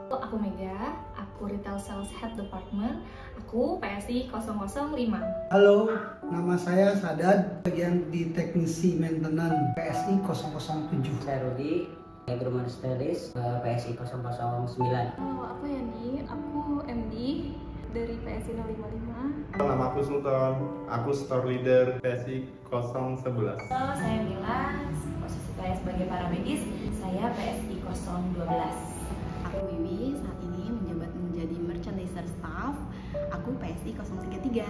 Aku Mega, aku Retail Sales Head Department, aku PSI 005. Halo, nama saya Sadad, bagian di teknisi maintenance PSI 007. Saya Rudi, Agrumar Stylist, PSI 009. Halo, aku Yani, aku MD dari PSI 055. Nama aku Sultan, aku store leader PSI 011. Halo, saya Mila, posisi saya sebagai paramedis, saya PSI 012. Aku Wiwi, saat ini menjabat menjadi merchandiser staff, aku PSI 033.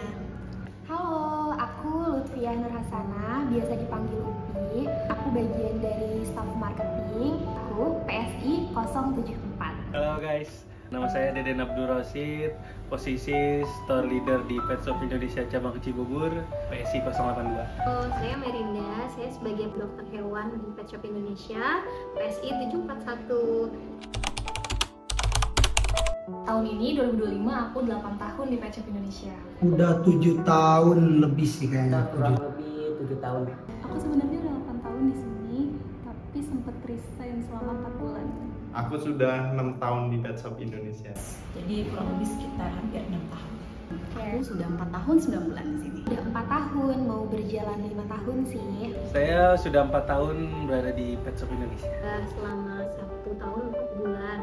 Halo, aku Lutfia Nurhasana, biasa dipanggil Upi. Aku bagian dari staff marketing, aku PSI 074. Halo guys, nama saya Deden Abdul Rosid, posisi store leader di Pet Shop Indonesia Cabang Cibubur, PSI 082. Halo, saya Merinda, saya sebagai dokter hewan di Pet Shop Indonesia, PSI 741. Tahun ini 2025 aku 8 tahun di Pet Shop Indonesia. Udah 7 tahun lebih sih kayaknya. Kurang lebih 7 tahun. Aku sebenarnya udah 8 tahun di sini, tapi sempat resign selama 4 bulan. Aku sudah 6 tahun di Pet Shop Indonesia. Jadi kurang lebih sekitar hampir 6 tahun. Aku sudah 4 tahun 9 bulan di sini. Udah 4 tahun, mau berjalan 5 tahun sih. Saya sudah 4 tahun berada di Pet Shop Indonesia. Selama 1 tahun 4 bulan.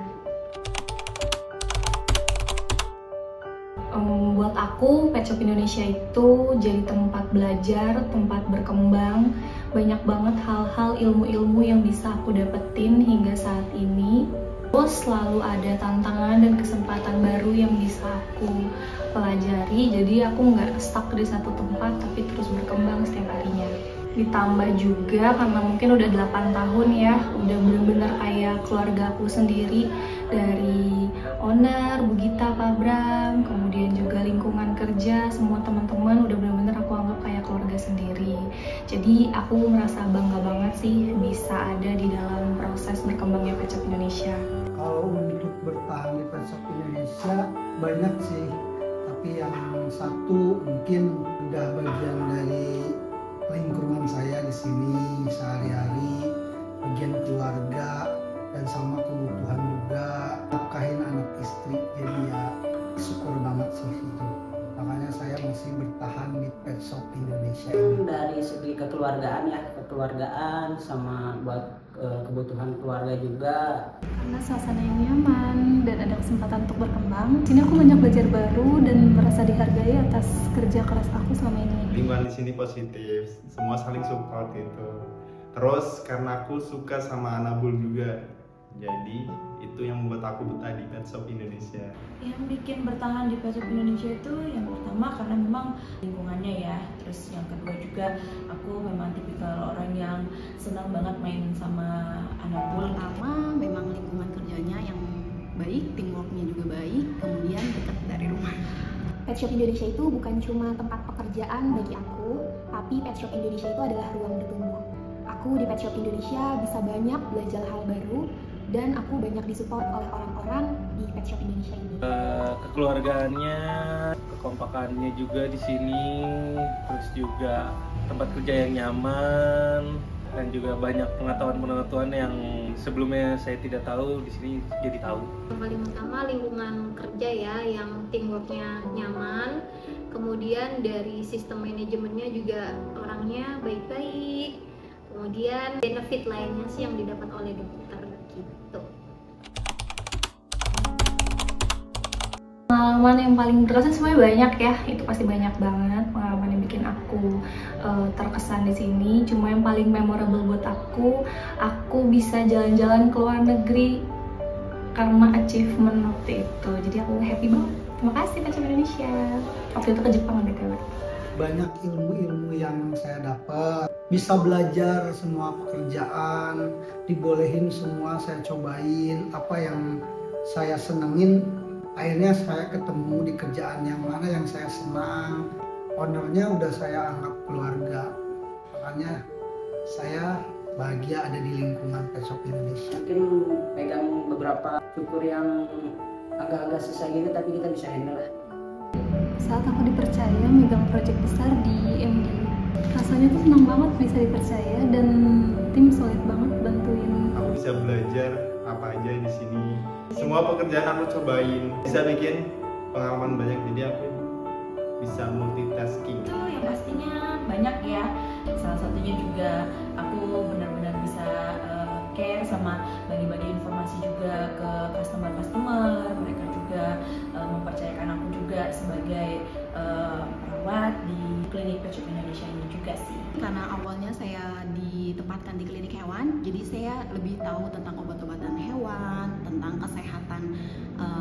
Buat aku, Pet Shop Indonesia itu jadi tempat belajar, tempat berkembang. Banyak banget hal-hal ilmu-ilmu yang bisa aku dapetin hingga saat ini. Terus selalu ada tantangan dan kesempatan baru yang bisa aku pelajari. Jadi aku nggak stuck di satu tempat, tapi terus berkembang setiap harinya. Ditambah juga karena mungkin udah 8 tahun ya, udah bener-bener kayak keluarga aku sendiri. Dari owner, Bu Gita, Pak Bram, kemudian juga lingkungan kerja, semua teman-teman udah bener-bener aku anggap kayak keluarga sendiri. Jadi aku merasa bangga banget sih bisa ada di dalam proses berkembangnya Pet Shop Indonesia. Kalau untuk bertahan di Pet Shop Indonesia banyak sih, tapi yang satu mungkin udah bagian dari lingkungan saya di sini sehari-hari, bagian keluarga dan sama kebutuhan juga, nafkahin anak istri, jadi ya syukur banget sih itu. Makanya saya masih bertahan di Pet Shop Indonesia ini. Dari segi kekeluargaan ya, kekeluargaan sama buat kebutuhan keluarga juga. Karena suasana yang nyaman dan ada kesempatan untuk berkembang, sini aku banyak belajar baru dan merasa dihargai atas kerja keras aku selama ini. Lingkungan di sini positif, semua saling support gitu. Terus karena aku suka sama Anabul juga, jadi itu yang membuat aku betah di Pet Shop Indonesia. Yang bikin bertahan di Pet Shop Indonesia itu yang pertama karena memang lingkungannya ya. Terus yang kedua juga aku memang tipikal orang yang senang banget main sama Anabul. Pertama, memang lingkungan kerjanya yang baik, teamworknya juga baik, kemudian dekat dari rumah. Pet Shop Indonesia itu bukan cuma tempat pekerjaan bagi aku, tapi Pet Shop Indonesia itu adalah ruang bertumbuh. Aku di Pet Shop Indonesia bisa banyak belajar hal baru, dan aku banyak disupport oleh orang-orang di Pet Shop Indonesia ini. Kekeluargaannya, kekompakannya juga di sini, terus juga tempat kerja yang nyaman, dan juga banyak pengetahuan-pengetahuan yang sebelumnya saya tidak tahu, di sini jadi tahu. Yang paling utama lingkungan kerja ya, yang teamworknya nyaman. Kemudian dari sistem manajemennya juga orangnya baik-baik. Kemudian benefit lainnya sih yang didapat oleh dokter gitu. Pengalaman yang paling berkesan sebenarnya banyak ya, itu pasti banyak banget pengalaman yang bikin aku terkesan di sini. Cuma yang paling memorable buat aku bisa jalan-jalan ke luar negeri karena achievement waktu itu. Jadi aku happy banget. Terima kasih Pet Shop Indonesia. Waktu itu ke Jepang BTW. Banyak ilmu-ilmu yang saya dapat, bisa belajar semua pekerjaan, dibolehin semua saya cobain, apa yang saya senengin, akhirnya saya ketemu di kerjaan yang mana yang saya senang, ownernya udah saya anggap keluarga, makanya saya bahagia ada di lingkungan Pet Shop Indonesia. Mungkin pegang beberapa cukur yang agak-agak susah gitu, tapi kita bisa handle lah. Saat aku dipercaya megang proyek besar di MD, rasanya tuh senang banget bisa dipercaya dan tim solid banget bantuin. Aku bisa belajar apa aja di sini. Semua pekerjaan aku cobain, bisa bikin pengalaman banyak, jadi aku bisa multitasking. Itu yang pastinya banyak ya. Salah satunya juga aku benar-benar bisa care sama bagi-bagi informasi juga ke customer. Mereka juga mempercayakan aku juga sebagai perawat di klinik Pet Shop Indonesia ini juga sih. Karena awalnya saya ditempatkan di klinik hewan, jadi saya lebih tahu tentang obat-obatan hewan, tentang kesehatan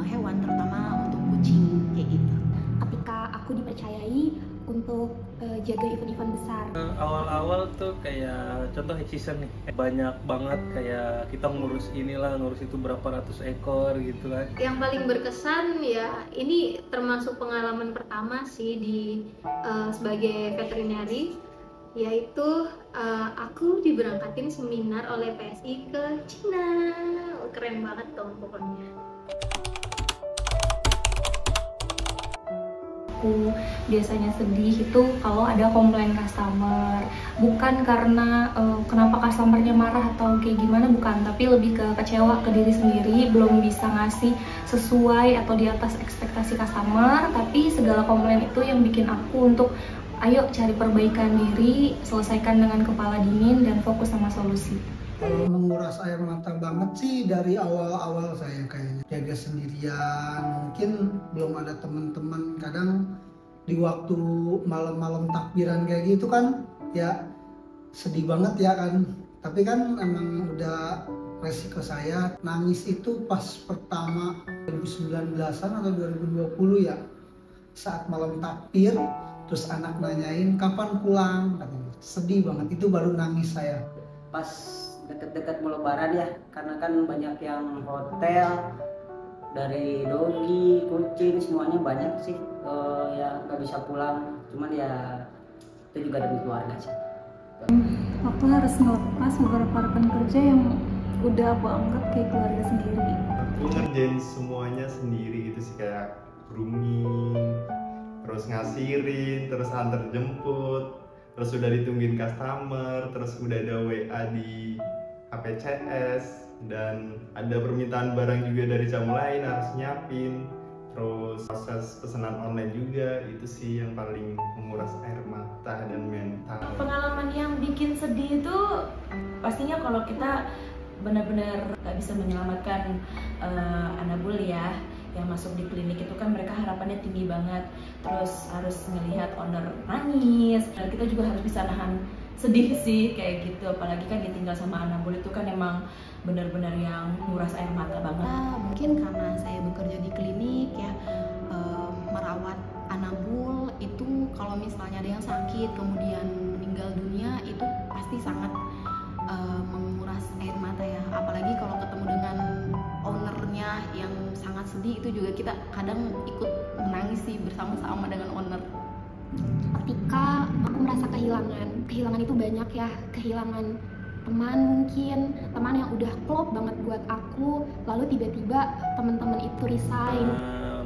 hewan, terutama untuk kucing kayak gitu. Ketika aku dipercayai untuk jaga event-event besar. Awal-awal tuh kayak contoh high season nih, banyak banget kayak kita ngurus inilah, ngurus itu berapa ratus ekor gitu kan. Yang paling berkesan ya, ini termasuk pengalaman pertama sih sebagai veterinary, yaitu aku diberangkatin seminar oleh PSI ke Cina. Keren banget dong pokoknya. Aku biasanya sedih itu kalau ada komplain customer, bukan karena kenapa customernya marah atau kayak gimana, bukan, tapi lebih ke kecewa ke diri sendiri, belum bisa ngasih sesuai atau di atas ekspektasi customer. Tapi segala komplain itu yang bikin aku untuk ayo cari perbaikan diri, selesaikan dengan kepala dingin dan fokus sama solusi. Kalau menguras air mata banget sih dari awal-awal saya kayaknya jaga sendirian, mungkin belum ada teman-teman. Kadang di waktu malam-malam takbiran kayak gitu kan ya sedih banget ya kan, tapi kan emang udah resiko saya. Nangis itu pas pertama 2019-an atau 2020 ya, saat malam takbir terus anak nanyain kapan pulang, sedih banget, itu baru nangis saya. Pas deket-deket mau lebaran ya, karena kan banyak yang hotel, dari dogi, kucing, semuanya banyak sih ya nggak bisa pulang, cuman ya itu juga demi keluarga sih. Waktu harus ngelepas beberapa rekan kerja yang udah aku anggap kayak keluarga sendiri. Aku ngerjain semuanya sendiri gitu sih, kayak grooming, terus ngasirin, terus antar jemput, terus udah ditungguin customer, terus udah ada WA di HPCS, dan ada permintaan barang juga dari jamu lain harus nyiapin, terus proses pesanan online juga. Itu sih yang paling menguras air mata dan mental. Pengalaman yang bikin sedih itu pastinya kalau kita benar-benar nggak bisa menyelamatkan Anabul ya, yang masuk di klinik itu kan mereka harapannya tinggi banget, terus harus ngelihat owner nangis, dan kita juga harus bisa nahan sedih sih kayak gitu, apalagi kan ditinggal sama Anabul itu kan emang benar-benar yang nguras air mata banget. Mungkin karena saya bekerja di klinik ya, merawat Anabul itu kalau misalnya ada yang sakit kemudian meninggal dunia itu pasti sangat menguras air mata ya, apalagi kalau ketemu dengan ownernya yang sangat sedih, itu juga kita kadang ikut menangis sih bersama-sama dengan owner. Ketika aku merasa kehilangan itu banyak ya, kehilangan teman, mungkin teman yang udah klop banget buat aku, lalu tiba-tiba teman-teman itu resign.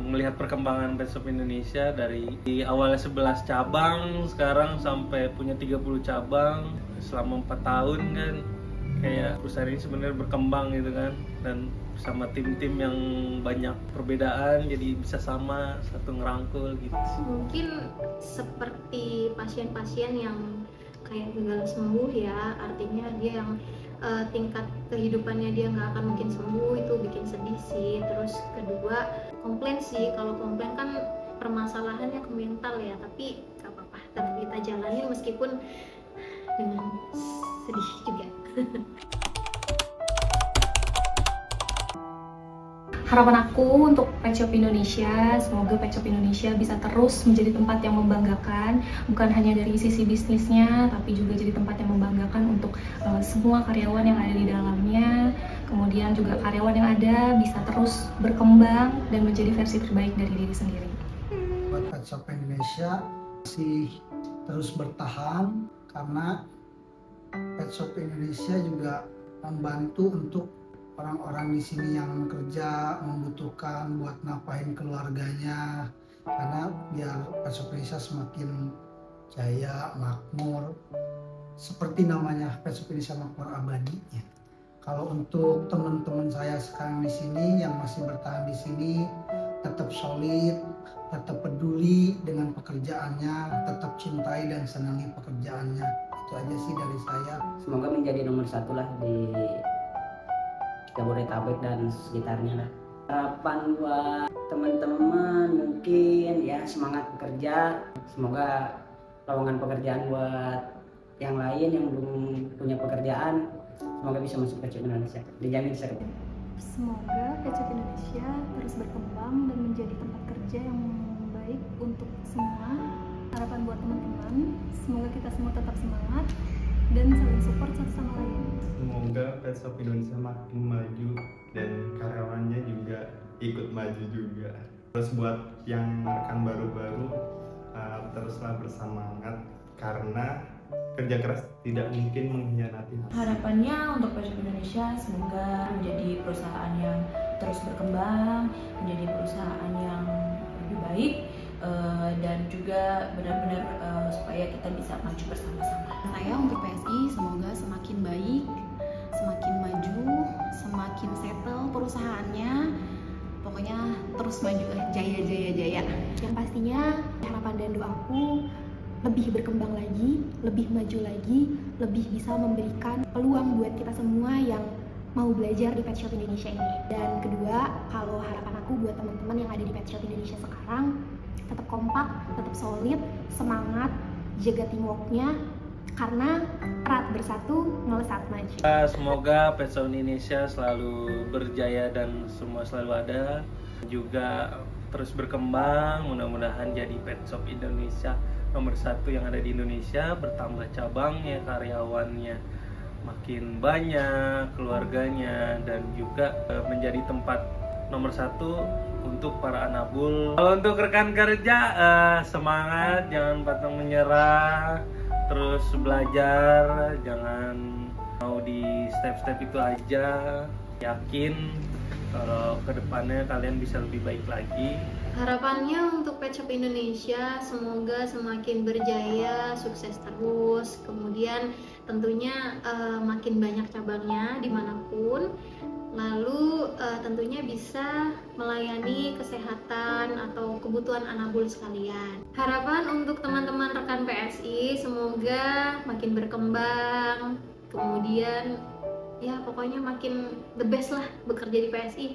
Melihat perkembangan Pet Shop Indonesia dari awalnya 11 cabang sekarang sampai punya 30 cabang selama 4 tahun kan, kayak perusahaan ini sebenarnya berkembang gitu kan, dan sama tim-tim yang banyak perbedaan jadi bisa sama satu ngerangkul gitu. Mungkin seperti pasien-pasien yang kayak gagal sembuh ya, artinya dia yang tingkat kehidupannya dia nggak akan mungkin sembuh, itu bikin sedih sih. Terus kedua, komplain sih, kalau komplain kan permasalahannya ke mental ya, tapi nggak apa-apa, tetap kita jalanin meskipun dengan sedih juga. Harapan aku untuk Pet Shop Indonesia, semoga Pet Shop Indonesia bisa terus menjadi tempat yang membanggakan, bukan hanya dari sisi bisnisnya, tapi juga jadi tempat yang membanggakan untuk semua karyawan yang ada di dalamnya. Kemudian juga karyawan yang ada bisa terus berkembang dan menjadi versi terbaik dari diri sendiri. Buat Pet Shop Indonesia masih terus bertahan, karena Pet Shop Indonesia juga membantu untuk orang-orang di sini yang kerja membutuhkan buat napain keluarganya, karena biar Pet Shop Indonesia semakin jaya, makmur, seperti namanya Pet Shop Indonesia Makmur Abadi ya. Kalau untuk teman-teman saya sekarang di sini yang masih bertahan di sini, tetap solid, tetap peduli dengan pekerjaannya, tetap cintai dan senangi pekerjaannya. Itu aja sih dari saya. Semoga menjadi nomor 1 lah di Jabodetabek dan sekitarnya lah. Harapan buat teman-teman mungkin ya semangat bekerja. Semoga lowongan pekerjaan buat yang lain yang belum punya pekerjaan, semoga bisa masuk Pet Shop Indonesia, dijamin seru. Semoga Pet Shop Indonesia terus berkembang dan menjadi tempat kerja yang baik untuk semua. Harapan buat teman-teman, semoga kita semua tetap semangat dan saling support satu sama lain. Semoga Pet Shop Indonesia makin maju dan karyawannya juga ikut maju juga. Terus buat yang rekan baru-baru, teruslah bersemangat karena kerja keras tidak mungkin mengkhianati hasil. Harapannya untuk Pet Shop Indonesia semoga menjadi perusahaan yang terus berkembang, menjadi perusahaan yang lebih baik, dan juga benar-benar supaya kita bisa maju bersama-sama. Saya untuk PSI semoga semakin baik, semakin maju, semakin settle perusahaannya, pokoknya terus maju, jaya jaya jaya. Yang pastinya harapan dan doaku lebih berkembang lagi, lebih maju lagi, lebih bisa memberikan peluang buat kita semua yang mau belajar di Pet Shop Indonesia ini. Dan kedua, kalau harapan aku buat teman-teman yang ada di Pet Shop Indonesia sekarang, tetap kompak, tetap solid, semangat, jaga teamworknya, karena erat bersatu melesat maju. Semoga Pet Shop Indonesia selalu berjaya dan semua selalu ada, juga terus berkembang, mudah-mudahan jadi Pet Shop Indonesia nomor 1 yang ada di Indonesia, bertambah cabangnya, karyawannya makin banyak, keluarganya, dan juga menjadi tempat nomor 1 untuk para anabul. Kalau untuk rekan kerja, semangat, jangan pantang menyerah, terus belajar, jangan mau di step-step itu aja, yakin kalau kedepannya kalian bisa lebih baik lagi. Harapannya untuk Pet Shop Indonesia semoga semakin berjaya, sukses terus, kemudian tentunya makin banyak cabangnya dimanapun, lalu tentunya bisa melayani kesehatan atau kebutuhan anabul sekalian. Harapan untuk teman-teman rekan PSI semoga makin berkembang, kemudian ya pokoknya makin the best lah bekerja di PSI.